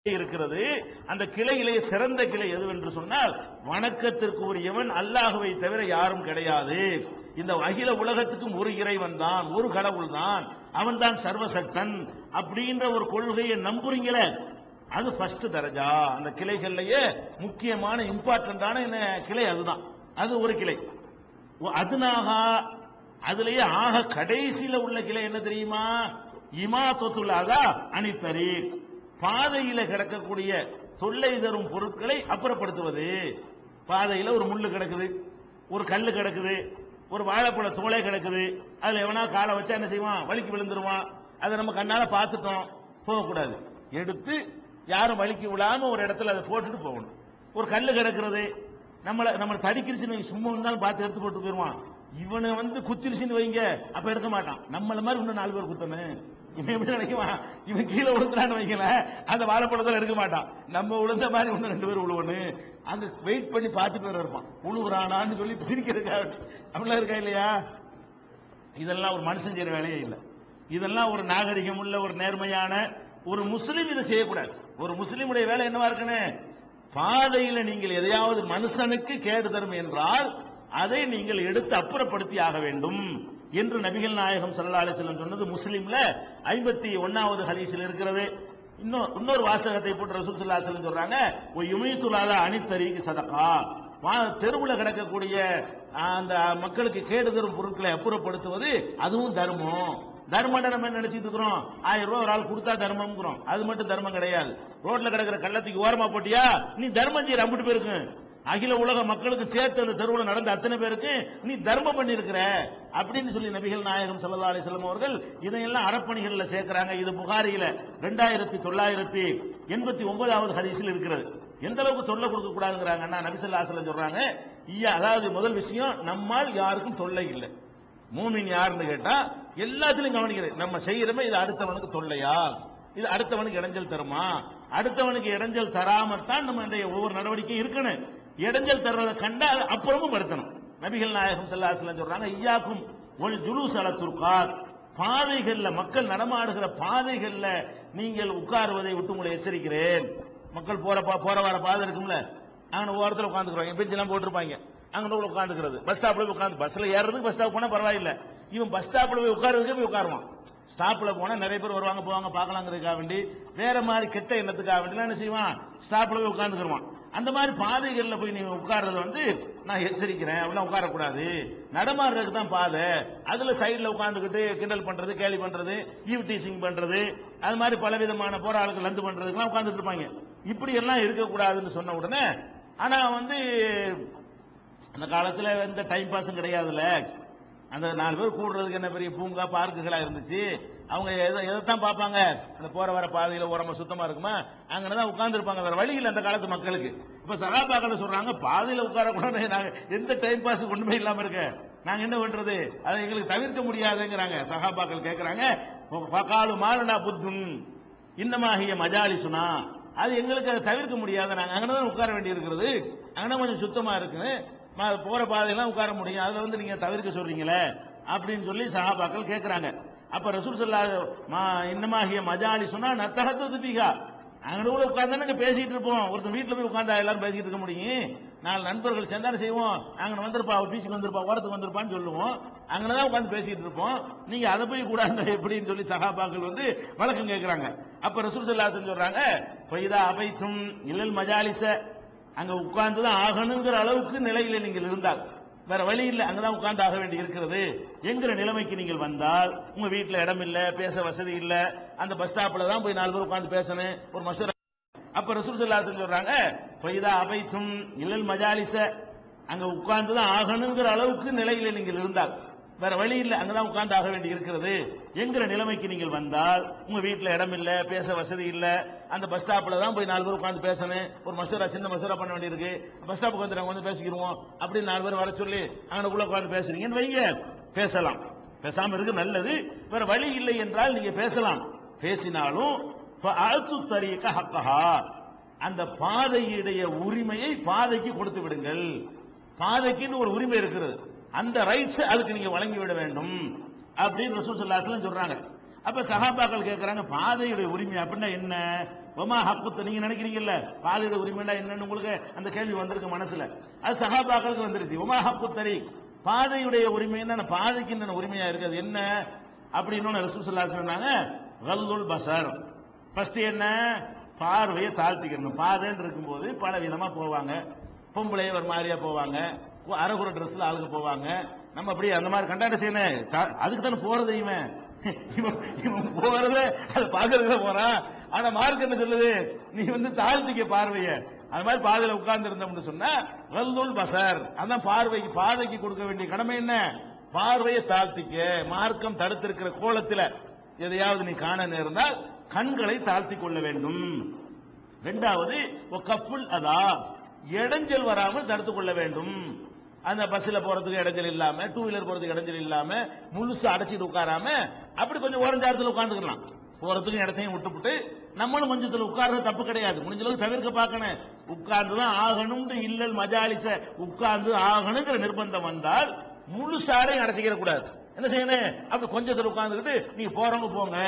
இருக்கிறது. அந்த கிளையிலே சிறந்த கிளை எதுவென்று சொன்னால், வணக்கத்திற்கு உரியவன் அல்லாஹ்வை தவிர யாரும் கிடையாது. இந்த அகில உலகத்துக்கும் ஒரு இறைவன் தான், ஒரு கடவுள் தான், அவன் தான் சர்வசக்தன் அப்படின்ற ஒரு கொள்கையை நம்புறீங்களே, அது ஃபர்ஸ்ட் தரஜா. அந்த கிளைகள்லயே முக்கியமான இம்பார்ட்டன்டான கிளை அதுதான். அது ஒரு கிளை. அதுனாக அதுலயே ஆக கடைசியில உள்ள கிளை என்ன தெரியுமா? இமாதத்துல்லாதா அனித்தரி, பாதையில கிடக்கக்கூடிய தொல்லை தரும் பொருட்களை அப்புறப்படுத்துவது. பாதையில ஒரு முள்ளு கிடக்குது, ஒரு கல்லு கிடக்குது, ஒரு வாழைப்பழ தோலை கிடக்குது, அதுல எவனா காலை வச்சா என்ன செய்வான்? வலிக்கு விழுந்துருவான். அதை நம்ம கண்ணால பார்த்துட்டோம், போகக்கூடாது. எடுத்து யாரும் வலிக்கு விழாம ஒரு இடத்துல அதை போட்டுட்டு போகணும். ஒரு கல்லு கிடக்கிறது, நம்மளை தடிக்கிருச்சுன்னு சும்மா இருந்தாலும் பார்த்து எடுத்து போட்டு போயிருவான். இவனை குத்திருச்சுன்னு வைங்க, அப்ப எடுக்க மாட்டான். நம்மள மாதிரி இன்னும் 4 பேர் குத்தணும். இவன் எப்படி நினைக்குவான்? இவன் கீழே விழுந்துறான்னு வைக்கல, அந்த வாழைப்பழத்தில் எடுக்க மாட்டான். நம்ம விழுந்த மாதிரி இன்னும் 2 பேர் விழுவனு அங்க வெயிட் பண்ணி பார்த்துட்டு வேற இருப்பான். உழுவுறானான்னு சொல்லி சிரிக்கிறதுக்காக. அப்படிலாம் இருக்கா இல்லையா? இதெல்லாம் ஒரு மனுஷன் செய்யற வேலையே இல்லை. இதெல்லாம் ஒரு நாகரிகம் உள்ள ஒரு நேர்மையான ஒரு முஸ்லீம் இதை செய்யக்கூடாது. ஒரு முஸ்லீமுடைய வேலை என்னவா இருக்குன்னு, பாதையில நீங்கள் எதையாவது மனுஷனுக்கு கேடு தரும் என்றால் அதை நீங்கள் எடுத்து அப்புறப்படுத்தி ஆக வேண்டும் என்று நபிகள் நாயகம் ஸல்லல்லாஹு அலைஹி வஸல்லம் சொன்னது முஸ்லிம்ல 51வது ஹதீஸில் இருக்கிறது. இன்னொரு வாசகத்தை போட்டு ரசூல் ஸல்லல்லாஹு அலைஹி வஸல்லம் சொல்றாங்க, ஒ யுமீத்துலாதா அனித்தரீகி சதகா, தெருவுல கிடக்கக்கூடிய அந்த மக்களுக்கு கேடு தரும் பொருட்களை அப்புறப்படுத்துவது அதுவும் தர்மம். தர்மம் நம்ம நினைச்சிட்டு இருக்கிறோம், 1000 ரூபாய் ஒரு ஆள் கொடுத்தா தர்மம்ங்கிறோம். அது மட்டும் தர்மம் கிடையாது. ரோட்ல கிடக்கிற கள்ளத்துக்கு ஓரமா போட்டியா, நீ தர்மம் செய்ய அம்பிட்டு போயிருக்கு. அகில உலக மக்களுக்கு சேர்த்து அந்த தெருவில் நடந்த அத்தனை பேருக்கு நீ தர்மம் பண்ணிருக்கிற அப்படின்னு சொல்லி நபிகள் நாயகம் ஸல்லல்லாஹு அலைஹி வஸல்லம் அவர்கள் இதையெல்லாம் அறப்பணிகள்ல சேர்க்கிறாங்க. இது புகாரியில 2989வது ஹதீஸில் இருக்கிறது. எந்த அளவுக்கு தொல்லை கொடுக்க கூடாதுங்கிறாங்கன்னா, நபி ஸல்லல்லாஹு அலைஹி வஸல்லம் சொல்றாங்க, அதாவது முதல் விஷயம், நம்மால் யாருக்கும் தொல்லை இல்லை. மூமின் யாருன்னு கேட்டா எல்லாத்திலும் கவனிக்கிறது. நம்ம செய்யறமே இது அடுத்தவனுக்கு தொல்லையா, இது அடுத்தவனுக்கு இடைஞ்சல் தருமா, அடுத்தவனுக்கு இடைஞ்சல் தராமத்தான் நம்ம ஒவ்வொரு நடவடிக்கை இருக்கணும். இடைஞ்சல் தர்றதை கண்டா அப்புறமும் படுத்தணும். நபிகள் நாயகம் ஸல்லல்லாஹு அலைஹி வஸல்லம் சொல்றாங்க, ஐயாக்கும் ஒல் ஜுலூஸ் அல துர்காத், பாதைகள்ல மக்கள் நடமாடுகிற பாதைகள்ல நீங்கள் உட்காருவதை விட்டு உங்களை எச்சரிக்கிறேன். மக்கள் போற வர பாதை இருக்கும்ல, அங்க ஓரத்தில் உட்காந்துக்கிறோம், பெஞ்ச் எல்லாம் போட்டிருப்பாங்க, அங்க உட்காந்துக்கிறது. பஸ் ஸ்டாப்ல போய் உட்காந்து, பஸ்ல ஏறதுக்கு பஸ் ஸ்டாப் போனா பரவாயில்ல, இவன் பஸ் ஸ்டாப்ல போய் உட்கார்றதுக்கு போய் உட்காருவான். ஸ்டாப்ல போனா நிறைய பேர் வருவாங்க போவாங்க பார்க்கலாங்கிறதுக்காக வேண்டி, வேற மாதிரி கெட்ட எண்ணத்துக்காக வேண்டி என்ன செய்வான்? ஸ்டாப்ல போய் உட்காந்துக்கிடுவான். அந்த மாதிரி பாதைகள்ல போய் நீங்க உட்கார்றது நான் எச்சரிக்கிறேன், அப்படிலாம் உட்காரக்கூடாது. நடமாடுறதுக்கு தான் பாதை, அதுல சைட்ல உட்காந்துக்கிட்டு கிண்டல் பண்றது, கேலி பண்றது, ஈவ் டீசிங் பண்றது, அது மாதிரி பலவிதமான போற ஆளுக்கு லந்து பண்றதுக்குலாம் உட்காந்துட்டு இருப்பாங்க. இப்படி எல்லாம் இருக்கக்கூடாதுன்னு சொன்ன உடனே, ஆனா அந்த காலத்துல எந்த டைம் பாஸும் கிடையாதுல்ல. அந்த 4 பேர் கூடுறதுக்கு என்ன பெரிய பூங்கா பார்க்குகளா இருந்துச்சு. அவங்க எதைத்தான் பார்ப்பாங்க? அந்த போற வர பாதையில ஓரமா சுத்தமா இருக்குமா, அங்கதான் உட்கார்ந்து இருப்பாங்க. வேற வழி இல்லை அந்த காலத்து மக்களுக்கு. இப்ப சகாபாக்கள் சொல்றாங்க, பாதையில உட்கார கூட நாங்க எந்த டைம் பாஸ் ஒண்ணுமே இல்லாம இருக்க, நாங்க என்ன பண்றது, அதை எங்களுக்கு தவிர்க்க முடியாதுங்கிறாங்க. சகாபாக்கள் கேட்கிறாங்க, பகாலு மாலனா புத்துன் இன்னமாகிய மஜாலிசுனா, அது எங்களுக்கு அதை தவிர்க்க முடியாது, நாங்க அங்கதான் உட்கார வேண்டி இருக்கிறது, அங்கே கொஞ்சம் சுத்தமா இருக்கு, போற பாதையெல்லாம் உட்கார முடியும், அதுல நீங்க தவிர்க்க சொல்றீங்களே அப்படின்னு சொல்லி சஹாபாக்கள் கேட்கிறாங்க. அப்ப ரசூல் ஸல்லல்லாஹு இன்னமாகிய மஜாலி சொன்னா நத்தஹத்து பிஹா, அங்க உட்கார்ந்து பேசிட்டு இருப்போம். ஒருத்தர் வீட்டுல போய் உட்கார்ந்தா எல்லாரும் பேசிட்டு இருக்க முடியும்? 4 நண்பர்கள் சேர்ந்தாலும் செய்வோம், அங்க வந்திருப்பா, ஒரு பீச்சுக்கு வந்திருப்பா, ஓரத்துக்கு வந்திருப்பான்னு சொல்லுவோம், அங்கதான் உட்கார்ந்து பேசிட்டு இருப்போம். நீங்க அதை போய் கூடாது எப்படின்னு சொல்லி சஹாபாக்கள் வழக்கம் கேட்கிறாங்க. அப்ப ரசூல் ஸல்லல்லாஹு அலைஹி வஸல்லம் சொல்றாங்க, ஃபைதா அபைத்தும் இல்லல் மஜாலிஸ, அங்க உட்கார்ந்துதான் ஆகணுங்கிற அளவுக்கு நிலையில நீங்கள் இருந்தால், வேற வழி இல்லை, அங்கதான் உட்கார்ந்து ஆக வேண்டி இருக்கிறது என்கிற நிலைமைக்கு நீங்கள் வந்தால், உங்க வீட்டுல இடம் இல்ல, பேச வசதி இல்ல, அந்த பஸ் ஸ்டாப்ல தான் போய் 4 பேர் உட்கார்ந்து பேசணும், ஒரு மசூரா. அப்ப ரசூல் ஸல்லல்லாஹு அலைஹி வஸல்லம் சொல்றாங்க, ஃபைதா அபைத்தும் இல்லல் மஜாலிஸ, அங்க உட்கார்ந்துதான் ஆகணுங்கிற அளவுக்கு நிலையில நீங்கள் இருந்தால், வேற வழி இல்லை, அங்கதான் உட்கார்ந்து ஆக வேண்டி இருக்கிறது என்கிற நிலைமைக்கு நீங்கள் வந்தால், உங்க வீட்டுல இடம் இல்ல, பேச வசதி இல்ல, அந்த பஸ் ஸ்டாப்ல தான் போய் 4 பேர் உட்கார்ந்து பேசணும், ஒரு மசூரா, சின்ன மசூரா பண்ண வேண்டி இருக்கு, பஸ் ஸ்டாப்புக்கு வந்து பேசிக்கிடுவோம் அப்படின்னு 4 பேர் வர சொல்லி அங்கனக்குள்ள உட்கார்ந்து பேசுறீங்கன்னு வைங்க, பேசலாம், பேசாம இருக்கு நல்லது. வேற வழி இல்லை என்றால் நீங்க பேசலாம். பேசினாலும் தரீக ஹக்கஹா, அந்த பாதையுடைய உரிமையை பாதைக்கு கொடுத்து விடுங்கள். பாதைக்குன்னு ஒரு உரிமை இருக்கிறது, அந்த ரைட்ஸ் அதுக்கு நீங்க வழங்கி விட வேண்டும் அப்படின்னு ரசூல் ஸல்லல்லாஹு அலைஹி வஸல்லம் சொல்றாங்க. அப்ப சஹாபாக்கள் கேட்கறாங்க, பாதையுடைய உரிமை அப்படின்னா என்ன? வமா ஹக்கு, நீங்க நினைக்கிறீங்கல்ல பாதையோட உரிமைனா என்னன்னு உங்களுக்கு அந்த கேள்வி வந்திருக்கு மனசுல, அது சஹாபாக்களுக்கு வந்துருச்சு. வமா ஹக்கு தரி, பாதையுடைய உரிமை என்ன, பாதைக்கு என்ன உரிமையா இருக்கு, அது என்ன அப்படின்னு ரசூல் ஸல்லல்லாஹு அலைஹி வஸல்லம் சொன்னாங்க. கல்லுல் பஸர், ஃபர்ஸ்ட் என்ன, பார்வையை தாழ்த்திக்கணும். பாதைன்னு இருக்கும்போது பல விதமா போவாங்க, பொம்பளை ஒரு மாதிரியா போவாங்க, அரைகுறை ட்ரெஸ்ல ஆளுங்க போவாங்க. நம்ம அப்படி அந்த மாதிரி கண்டாட செய்யணும், அதுக்கு தானே போறது. இவன் போறத அதை பாக்குறதுல போறான். ஆனா மார்க் என்ன சொல்லுது, நீ தாழ்த்திக்க பார்வைய. அது மாதிரி பாதையில உட்கார்ந்து இருந்தோம்னு சொன்னா கல்லுல் பஸர், அதான் பார்வைக்கு, பாதைக்கு கொடுக்க வேண்டிய கடமை என்ன, பார்வையை தாழ்த்திக்க. மார்க்கம் தடுத்திருக்கிற கோலத்தில் எதையாவது நீ காண நேர்ந்தால் கண்களை தாழ்த்தி கொள்ள வேண்டும். இரண்டாவது கஃபுல் அதா, இடைஞ்சல் வராமல் தடுத்துக் கொள்ள வேண்டும். அந்த பஸ்ல போறதுக்கு இடைஞ்சல் இல்லாம, டூ வீலர் போறதுக்கு இடைஞ்சல் இல்லாம, முழுசு அடைச்சிட்டு உட்காராம அப்படி கொஞ்சம் ஓரஞ்சாரத்தில் உட்கார்ந்துக்கலாம். போறதுக்கு இடத்தையும் விட்டுவிட்டு நம்மளும் கொஞ்சத்துல உட்கார்றது தப்பு கிடையாது, முடிஞ்ச அளவுக்கு தவிர்க்க பார்க்கணும். உட்கார்ந்துதான் ஆகணும், இல்லல் மஜாலிச உட்கார்ந்து ஆகணுங்கிற நிர்பந்தம் வந்தால் முழுசாரையும் அடைச்சிக்கிற கூடாது. என்ன செய்யணும், அப்படி கொஞ்சத்துல உட்கார்ந்துக்கிட்டு நீங்க போறவங்க போங்க.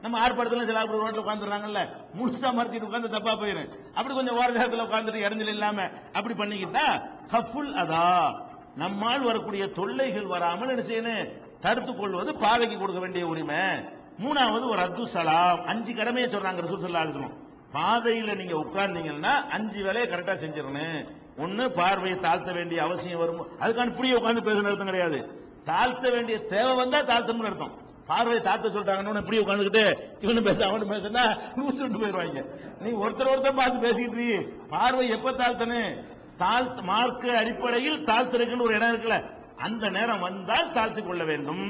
நம்ம ஆர்ப்பாட்டத்தில் சில ரோட்ல உட்காந்துறாங்கல்ல, முழுசா மறைச்சிட்டு உட்காந்து தப்பா போயிடும். அப்படி கொஞ்சம் ஓர நேரத்தில் உட்காந்துட்டு இடைஞ்சல் இல்லாம அப்படி பண்ணிக்கிட்டா கஃபுல் அதா, நம்மால் வரக்கூடிய தொல்லைகள் வராமல் என்ன செய்யணும், தடுத்துக் கொள்வது பாதைக்கு கொடுக்க வேண்டிய உரிமை. மூணாவது ஒரு அத்து சலாம், 5 கடமையை சொல்றாங்க ரசூல் ஸல்லல்லாஹு அலைஹி வஸல்லம். பாதையில நீங்க உட்கார்ந்தீங்கன்னா 5 வேலையை கரெக்டா செஞ்சிடணும். ஒன்னு, பார்வையை தாழ்த்த வேண்டிய அவசியம் வரும், அதுக்கான இப்படியே உட்கார்ந்து பேசுன அர்த்தம் கிடையாது. தாழ்த்த வேண்டிய தேவை வந்தா தாழ்த்தணும்னு அர்த்தம். பார்வையை தாழ்த்த சொல்லிட்டாங்கன்னு இப்படி உட்காந்துக்கிட்டு இவனு பேச அவனு பேசுனா நூற்று விட்டு போயிடுவாங்க. நீ ஒருத்தர் பார்த்து பேசிக்கிட்டு பார்வை எப்ப தாழ்த்தணும், மார்க்க அடிப்படையில் தாழ்த்திருக்குன்னு ஒரு இடம் இருக்குல்ல, அந்த நேரம் வந்தால் தாழ்த்திக் கொள்ள வேண்டும்.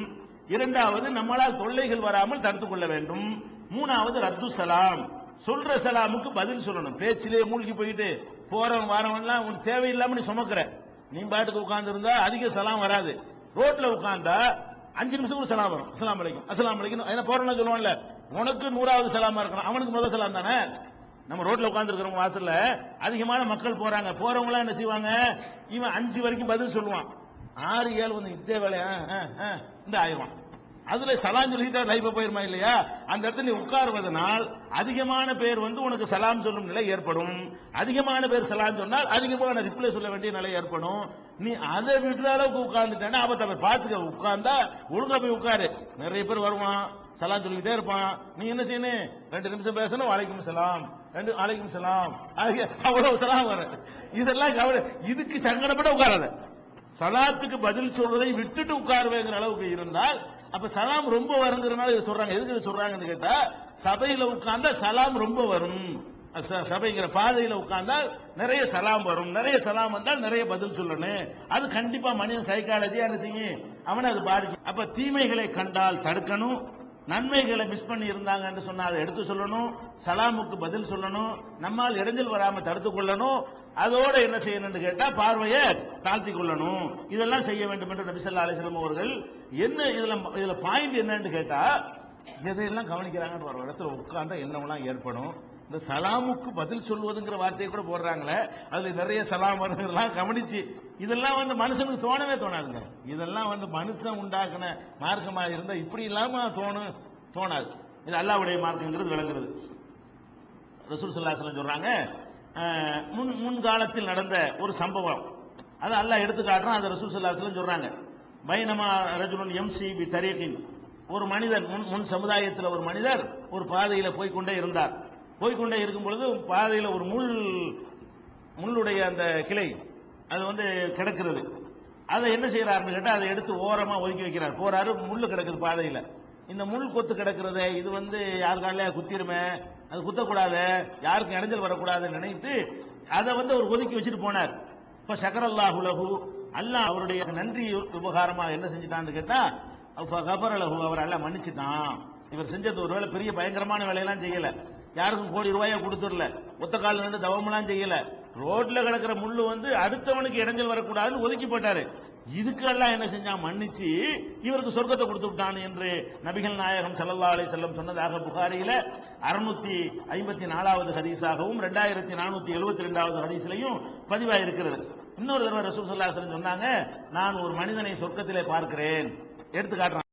இரண்டாவது, நம்மளால் தொல்லைகள் வராமல் தடுத்துக் கொள்ள வேண்டும். மூணாவது ரத்து சலாம், சொல்ற சலாமுக்கு பதில் சொல்லணும். பேச்சிலே மூழ்கி போயிட்டு போறவன் வாரவன்லாம் உனக்கு தேவையில்லாம நீ சுமக்கிற, நீ பாட்டுக்கு உட்கார்ந்து இருந்தா அதிக சலாம் வராது. ரோட்ல உட்கார்ந்தா 5 நிமிஷம் சலாம் வரும், அஸ்ஸலாமு அலைக்கும் அஸ்ஸலாமு அலைக்கும். என்ன போறேன்னு சொல்லுவான்ல, உனக்கு 100வது சலாமா இருக்கணும், அவனுக்கு முதல் சலாம் தானே. நம்ம ரோட்ல உட்கார்ந்து இருக்கிறவங்க வாசல்ல அதிகமான மக்கள் போறாங்க, போறவங்க எல்லாம் என்ன செய்வாங்க, இவன் 5 வரைக்கும் பதில் சொல்லுவான், 6 7 இதே வேலையா இந்த ஆயிரம், அதுல சலாம் சொல்லிட்டு லைஃப போயிருமா இல்லையா. அந்த இடத்துல நீ உட்காருவதனால் அதிகமான பேர் உனக்கு சலாம் சொல்லும் நிலை ஏற்படும். அதிகமான பேர் சலாம் சொன்னால் அதிகமான ரிப்ளை சொல்ல வேண்டிய நிலை ஏற்படும். நீ அதை விடுற அளவுக்கு உட்கார்ந்துட்டேன்னா அப்ப பார்த்துக்க, உட்கார்ந்தா ஒழுங்கா போய் உட்காரு. நிறைய பேர் வருவான், சலாம் சொல்லிக்கிட்டே இருப்பான், நீ என்ன செய்யணும், 2 நிமிஷம் பேசணும், வலைக்கும் சலாம், 2 அலைக்கும் சலாம், அவ்வளவு சலாம் வர. இதெல்லாம் கவலை, இதுக்கு சங்கடப்பட உட்காராத. சலாத்துக்கு பதில் சொல்றதை விட்டுட்டு உட்காருவேங்கிற அளவுக்கு இருந்தால் அப்ப சலாம் ரொம்ப வருங்கிறனால இதை சொல்றாங்க. எதுக்கு இதை சொல்றாங்கன்னு கேட்டா, சபையில உட்கார்ந்தா சலாம் ரொம்ப வரும். சபைங்கிற பாதையில உட்கார்ந்தால் நிறைய சலாம் வரும், நிறைய சலாம் வந்தால் நிறைய பதில் சொல்லணும். அது கண்டிப்பா மனிதன் சைக்காலஜியா என்ன செய்யும், அவனை அது பாதிக்கும். அப்ப தீமைகளை கண்டால் தடுக்கணும், நன்மைகளை மிஸ் பண்ணி இருந்தாங்கன்னு சொன்னா அதை எடுத்து சொல்லணும், சலாமுக்கு பதில் சொல்லணும், நம்மால் இடைஞ்சல் வராம தடுத்துக் கொள்ளணும். அதோட என்ன செய்யணும்னு கேட்டா பார்வையை தாழ்த்தி கொள்ளணும். இதெல்லாம் செய்ய வேண்டும் என்று நபி ஸல்லல்லாஹு அலைஹி வஸல்லம் அவர்கள் என்ன இதுல பாயிண்ட் என்னன்னு கேட்டா, எதையெல்லாம் கவனிக்கிறாங்கன்னு ஒரு இடத்துல உட்கார்ந்தா என்னவெல்லாம் ஏற்படும். இந்த சலாமுக்கு பதில் சொல்வதுங்கிற வார்த்தையை கூட போடுறாங்களே, அதுல நிறைய சலாம் வருங்கலாம் கவனிச்சு, இதெல்லாம் மனுஷனுக்கு தோணவே தோணாதுங்க. இதெல்லாம் மனுஷன் உண்டாக்குன மார்க்கமா இருந்தா இப்படி இல்லாம தோணாது. இது அல்லாஹ்வுடைய மார்க்கங்கிறது விளங்குறது. ரசூல் ஸல்லல்லாஹு அலைஹி வஸல்லம் சொல்றாங்க, முன்காலத்தில் நடந்த ஒரு சம்பவம், அது அல்லாஹ் எடுத்து காட்டுறான். அதை ரசூல் ஸல்லல்லாஹு அலைஹி வஸல்லம் சொல்றாங்க. பைனமா ரஜுலுன் யம்சி பி தரீகின், ஒரு மனிதர் முன் சமுதாயத்தில் ஒரு மனிதர் ஒரு பாதையில போய்கொண்டே இருந்தார். போய்கொண்டே இருக்கும் பொழுது பாதையில ஒரு முள்ளுடைய அந்த கிளை அது கிடக்கிறது. அதை என்ன செய்யறாருன்னு கேட்டா, அதை எடுத்து ஓரமா ஒதுக்கி வைக்கிறார். போறாரு, முள்ளு கிடக்குது பாதையில. இந்த முள் கொத்து கிடக்கிறது, இது யாருக்கால குத்திருமே, அது குத்தக்கூடாது, யாருக்கும் இடைஞ்சல் வரக்கூடாதுன்னு நினைத்து அதை அவர் ஒதுக்கி வச்சுட்டு போனார். இப்ப ஷக்கரல்லாஹு லஹு, அல்லாஹ் அவருடைய நன்றி உபகாரமா என்ன செஞ்சுட்டான்னு கேட்டா, கஃபரலஹு, அவர் அல்லாஹ் மன்னிச்சுட்டான். இவர் செஞ்சது ஒருவேளை பெரிய பயங்கரமான வேலையெல்லாம் செய்யல, யாருக்கும் கோடி ரூபாயை கொடுத்துடல, ஒத்த கால நின்று தவமெல்லாம் செய்யல, ரோட்ல கிடக்கிற முள்ளு அடுத்தவனுக்கு இடைஞ்சல் வரக்கூடாதுன்னு ஒதுக்கி போட்டாரு. இதுக்கு எல்லாம் என்ன செஞ்சான், மன்னிச்சு இவருக்கு சொர்க்கத்தை கொடுத்து விட்டான் என்று நபிகள் நாயகம் ஸல்லல்லாஹு அலைஹி வஸல்லம் சொன்னதாக புகாரியில 654வது ஹதீஸாகவும் 2472வது ஹதீஸ்லயும் பதிவாயிருக்கிறது. இன்னொரு தடவை ரசூல் ஸல்லல்லாஹு அலைஹி வஸல்லம் சொன்னாங்க, நான் ஒரு மனிதனை சொர்க்கத்திலே பார்க்கிறேன், எடுத்து காட்டுறான்.